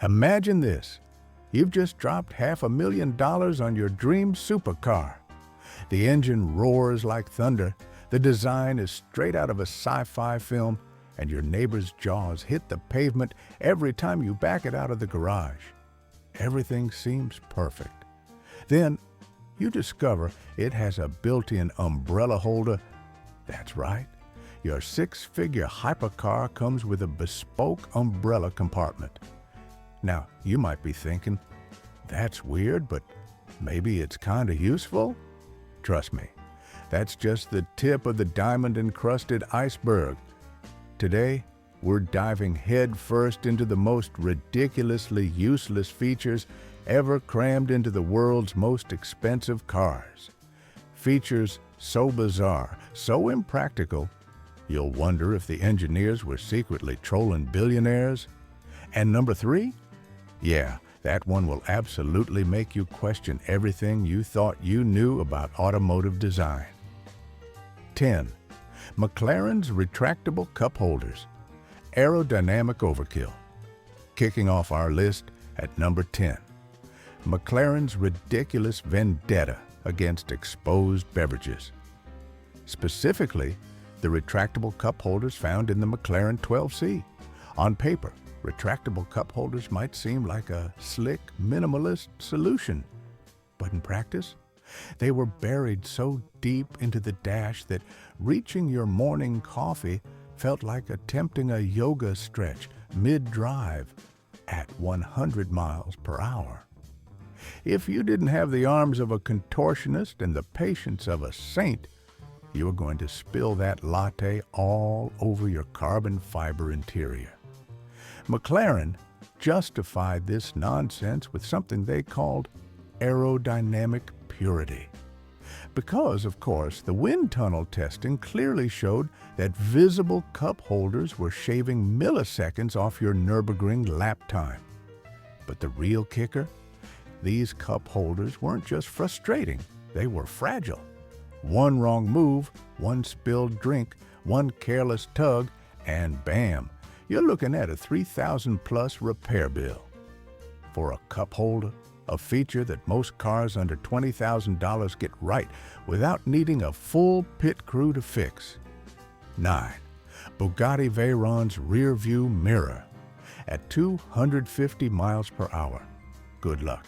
Imagine this. You've just dropped $500,000 on your dream supercar. The engine roars like thunder, the design is straight out of a sci-fi film, and your neighbor's jaws hit the pavement every time you back it out of the garage. Everything seems perfect. Then, you discover it has a built-in umbrella holder. That's right. Your six-figure hypercar comes with a bespoke umbrella compartment. Now, you might be thinking, that's weird, but maybe it's kind of useful? Trust me, that's just the tip of the diamond-encrusted iceberg. Today, we're diving headfirst into the most ridiculously useless features ever crammed into the world's most expensive cars. Features so bizarre, so impractical, you'll wonder if the engineers were secretly trolling billionaires. And number 3? Yeah, that one will absolutely make you question everything you thought you knew about automotive design. 10. McLaren's retractable cup holders. Aerodynamic overkill. Kicking off our list at number 10. McLaren's ridiculous vendetta against exposed beverages. Specifically, the retractable cup holders found in the McLaren 12C. On paper, retractable cup holders might seem like a slick, minimalist solution. But in practice, they were buried so deep into the dash that reaching your morning coffee felt like attempting a yoga stretch mid-drive at 100 miles per hour. If you didn't have the arms of a contortionist and the patience of a saint, you were going to spill that latte all over your carbon fiber interior. McLaren justified this nonsense with something they called aerodynamic purity. Because, of course, the wind tunnel testing clearly showed that visible cup holders were shaving milliseconds off your Nürburgring lap time. But the real kicker? These cup holders weren't just frustrating, they were fragile. One wrong move, one spilled drink, one careless tug, and bam, you're looking at a $3,000+ repair bill. For a cup holder, a feature that most cars under $20,000 get right without needing a full pit crew to fix. 9. Bugatti Veyron's rear view mirror at 250 miles per hour. Good luck.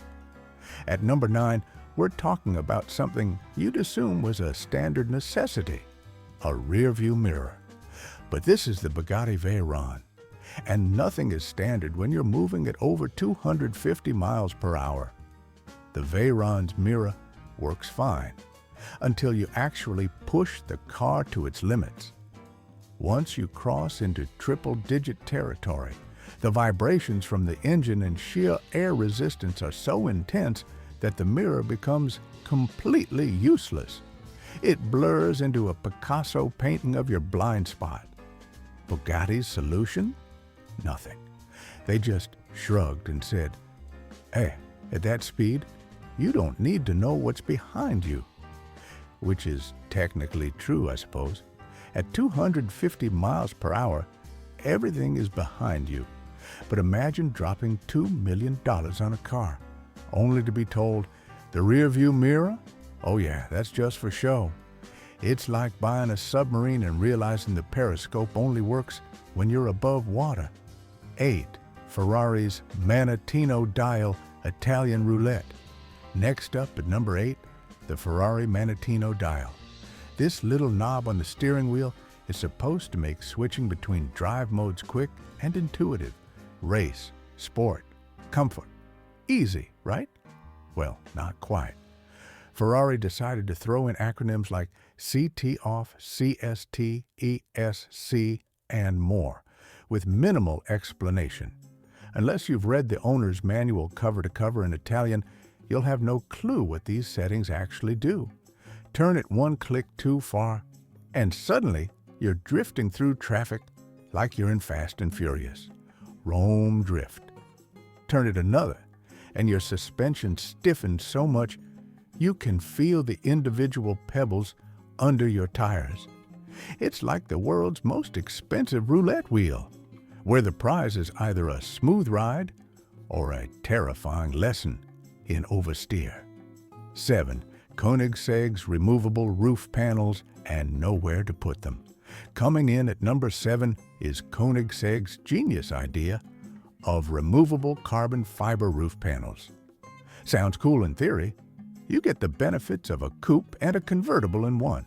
At number 9, we're talking about something you'd assume was a standard necessity, a rear view mirror. But this is the Bugatti Veyron, and nothing is standard when you're moving at over 250 miles per hour. The Veyron's mirror works fine until you actually push the car to its limits. Once you cross into triple-digit territory, the vibrations from the engine and sheer air resistance are so intense that the mirror becomes completely useless. It blurs into a Picasso painting of your blind spot. Bugatti's solution? Nothing. They just shrugged and said, "Hey, at that speed, you don't need to know what's behind you." Which is technically true, I suppose. At 250 miles per hour, everything is behind you. But imagine dropping $2 million on a car, only to be told, the rear view mirror? Oh yeah, that's just for show. It's like buying a submarine and realizing the periscope only works when you're above water. 8. Ferrari's Manettino dial Italian Roulette. Next up at number 8, the Ferrari Manettino dial. This little knob on the steering wheel is supposed to make switching between drive modes quick and intuitive. Race, sport, comfort. Easy, right? Well, not quite. Ferrari decided to throw in acronyms like CT off, CST, ESC, and more, with minimal explanation. Unless you've read the owner's manual cover to cover in Italian, you'll have no clue what these settings actually do. Turn it one click too far, and suddenly you're drifting through traffic like you're in Fast and Furious. Rome drift. Turn it another, and your suspension stiffens so much you can feel the individual pebbles under your tires. It's like the world's most expensive roulette wheel, where the prize is either a smooth ride or a terrifying lesson in oversteer. 7. Koenigsegg's removable roof panels and nowhere to put them. Coming in at number 7 is Koenigsegg's genius idea of removable carbon fiber roof panels. Sounds cool in theory. You get the benefits of a coupe and a convertible in one,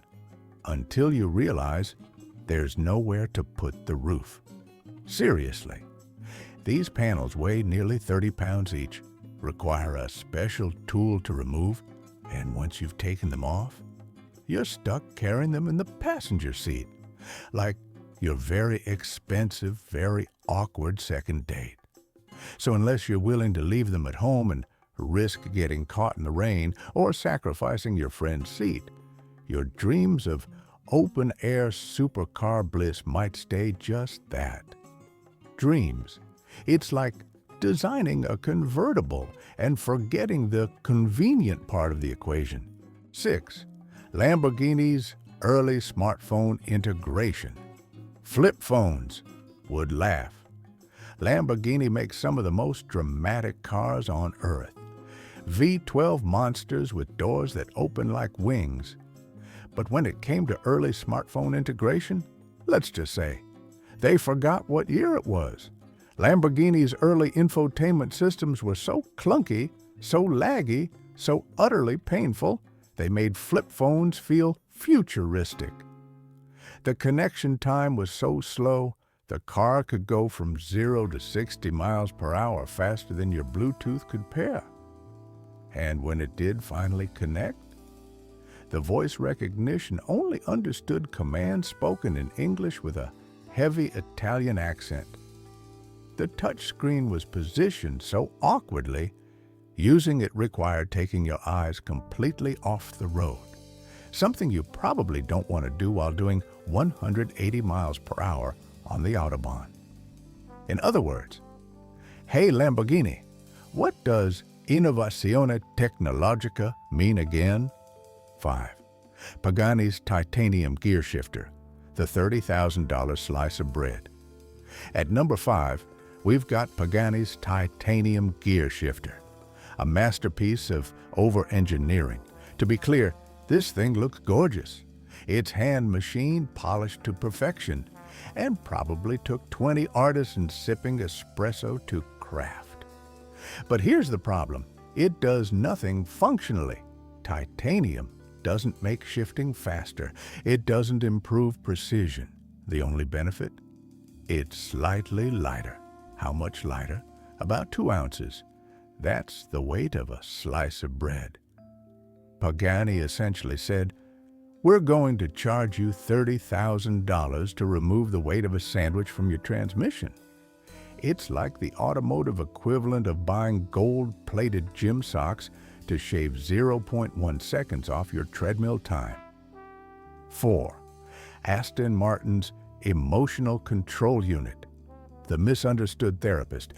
until you realize there's nowhere to put the roof. Seriously. These panels weigh nearly 30 pounds each, require a special tool to remove, and once you've taken them off, you're stuck carrying them in the passenger seat, like your very expensive, very awkward second date. So unless you're willing to leave them at home and risk getting caught in the rain or sacrificing your friend's seat, your dreams of open-air supercar bliss might stay just that. Dreams. It's like designing a convertible and forgetting the convenient part of the equation. 6. Lamborghini's early smartphone integration. Flip phones would laugh. Lamborghini makes some of the most dramatic cars on earth. V12 monsters with doors that open like wings. But when it came to early smartphone integration, let's just say, they forgot what year it was. Lamborghini's early infotainment systems were so clunky, so laggy, so utterly painful, they made flip phones feel futuristic. The connection time was so slow, the car could go from 0 to 60 miles per hour faster than your Bluetooth could pair. And when it did finally connect, the voice recognition only understood commands spoken in English with a heavy Italian accent. The touchscreen was positioned so awkwardly, using it required taking your eyes completely off the road, something you probably don't want to do while doing 180 miles per hour on the Autobahn. In other words, hey Lamborghini, what does Innovazione Tecnologica mean again? 5. Pagani's titanium gear shifter, the $30,000 slice of bread. At number 5, we've got Pagani's titanium gear shifter, a masterpiece of over-engineering. To be clear, this thing looks gorgeous. It's hand-machined, polished to perfection, and probably took 20 artisans sipping espresso to craft. But here's the problem. It does nothing functionally. Titanium doesn't make shifting faster. It doesn't improve precision. The only benefit? It's slightly lighter. How much lighter? About 2 ounces. That's the weight of a slice of bread. Pagani essentially said, we're going to charge you $30,000 to remove the weight of a sandwich from your transmission. It's like the automotive equivalent of buying gold-plated gym socks to shave 0.1 seconds off your treadmill time. 4. Aston Martin's emotional control unit, the misunderstood therapist.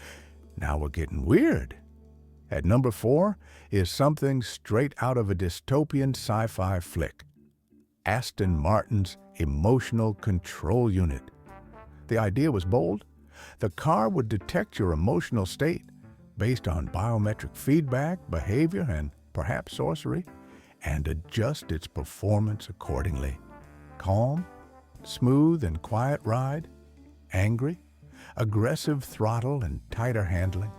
Now we're getting weird. At number 4 is something straight out of a dystopian sci-fi flick. Aston Martin's emotional control unit. The idea was bold. The car would detect your emotional state based on biometric feedback, behavior, and perhaps sorcery, and adjust its performance accordingly. Calm, smooth and quiet ride, angry, aggressive throttle and tighter handling.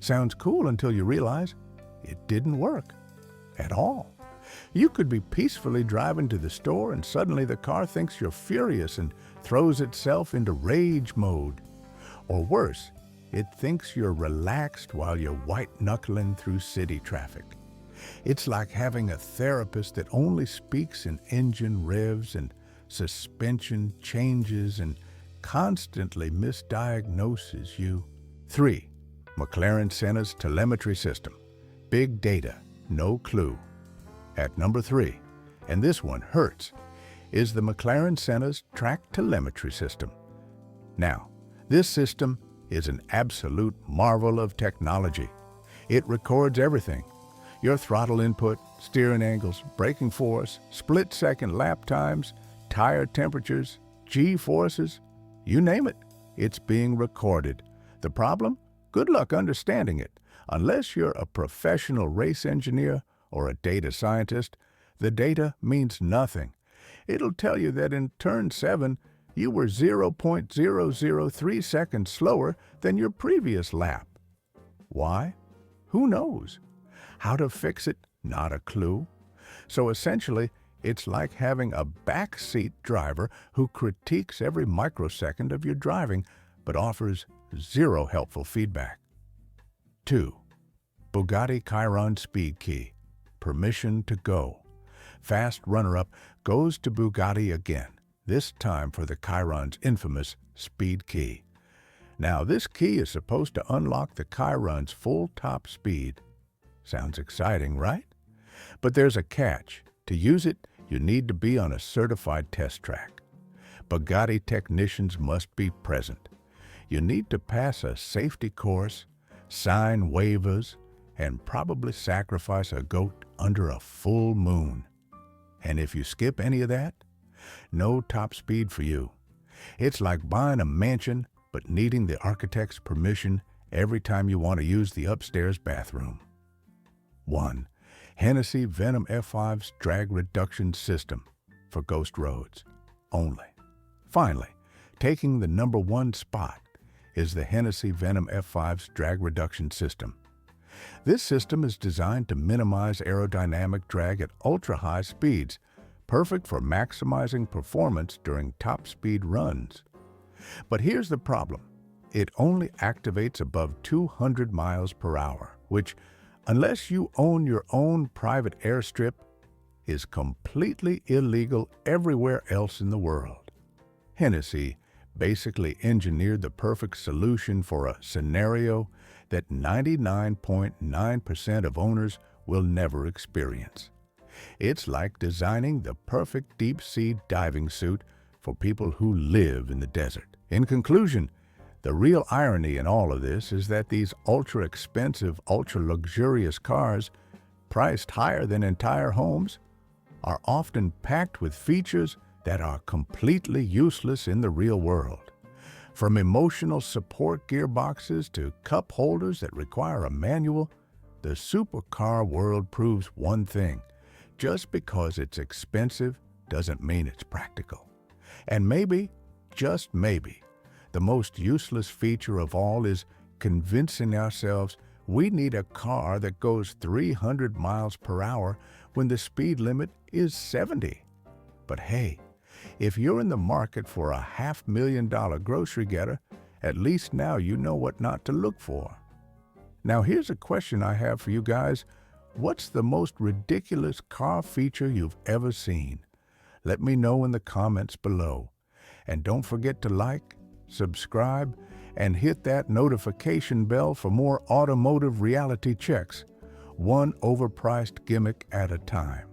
Sounds cool until you realize it didn't work at all. You could be peacefully driving to the store and suddenly the car thinks you're furious and throws itself into rage mode. Or worse, it thinks you're relaxed while you're white-knuckling through city traffic. It's like having a therapist that only speaks in engine revs and suspension changes and constantly misdiagnoses you. 3. McLaren Senna's telemetry system. Big data, no clue. At number 3, and this one hurts, is the McLaren Senna's track telemetry system. Now, this system is an absolute marvel of technology. It records everything. Your throttle input, steering angles, braking force, split-second lap times, tire temperatures, G-forces, you name it, it's being recorded. The problem? Good luck understanding it. Unless you're a professional race engineer or a data scientist, the data means nothing. It'll tell you that in turn 7, you were 0.003 seconds slower than your previous lap. Why? Who knows? How to fix it? Not a clue. So essentially, it's like having a backseat driver who critiques every microsecond of your driving but offers zero helpful feedback. 2. Bugatti Chiron Speed Key. Permission to go. Fast runner-up goes to Bugatti again, this time for the Chiron's infamous Speed Key. Now, this key is supposed to unlock the Chiron's full top speed. Sounds exciting, right? But there's a catch. To use it, you need to be on a certified test track. Bugatti technicians must be present. You need to pass a safety course, sign waivers, and probably sacrifice a goat under a full moon. And if you skip any of that, no top speed for you. It's like buying a mansion but needing the architect's permission every time you want to use the upstairs bathroom. 1. Hennessey Venom F5's drag reduction system for ghost roads only. Finally, taking the number 1 spot is the Hennessey Venom F5's drag reduction system. This system is designed to minimize aerodynamic drag at ultra-high speeds, perfect for maximizing performance during top speed runs. But here's the problem. It only activates above 200 miles per hour, which, unless you own your own private airstrip, is completely illegal everywhere else in the world. Hennessey basically engineered the perfect solution for a scenario that 99.9% of owners will never experience. It's like designing the perfect deep-sea diving suit for people who live in the desert. In conclusion, the real irony in all of this is that these ultra-expensive, ultra-luxurious cars, priced higher than entire homes, are often packed with features that are completely useless in the real world. From emotional support gearboxes to cup holders that require a manual, the supercar world proves one thing. Just because it's expensive doesn't mean it's practical. And maybe, just maybe, the most useless feature of all is convincing ourselves we need a car that goes 300 miles per hour when the speed limit is 70. But hey, if you're in the market for a $500,000 grocery getter, at least now you know what not to look for. Now here's a question I have for you guys. What's the most ridiculous car feature you've ever seen? Let me know in the comments below. And don't forget to like, subscribe, and hit that notification bell for more automotive reality checks, one overpriced gimmick at a time.